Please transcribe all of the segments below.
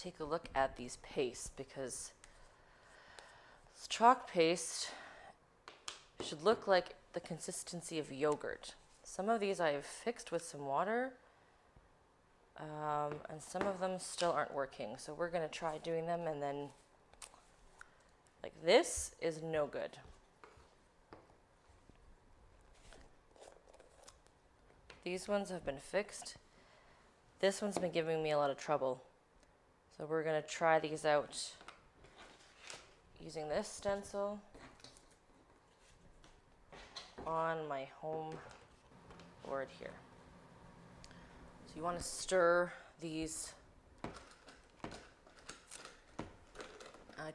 take a look at these pastes, because this chalk paste should look like the consistency of yogurt. Some of these I've fixed with some water, and some of them still aren't working. So we're gonna try doing them, and then like this is no good. These ones have been fixed. This one's been giving me a lot of trouble. So we're gonna try these out using this stencil on my home board here. So you want to stir these. I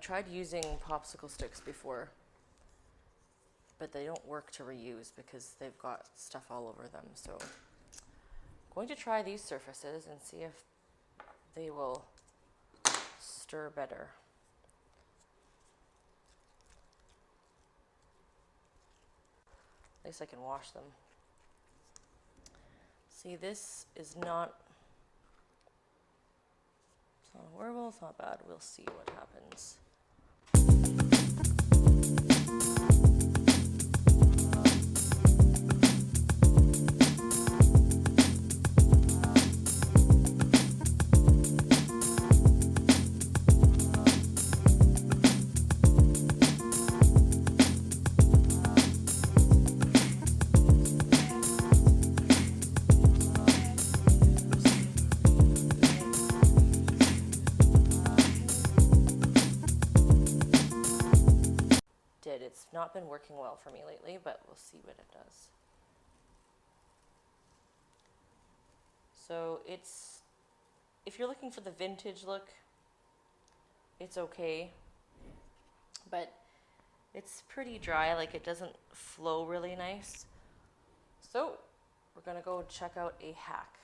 tried using popsicle sticks before, but they don't work to reuse because they've got stuff all over them. So I'm going to try these surfaces and see if they will stir better. At least I can wash them. See, this is not, it's not horrible, it's not bad. We'll see what happens. It's not been working well for me lately, but we'll see what it does. So it's, if you're looking for the vintage look, it's okay, but it's pretty dry, like it doesn't flow really nice. So we're gonna go check out a hack.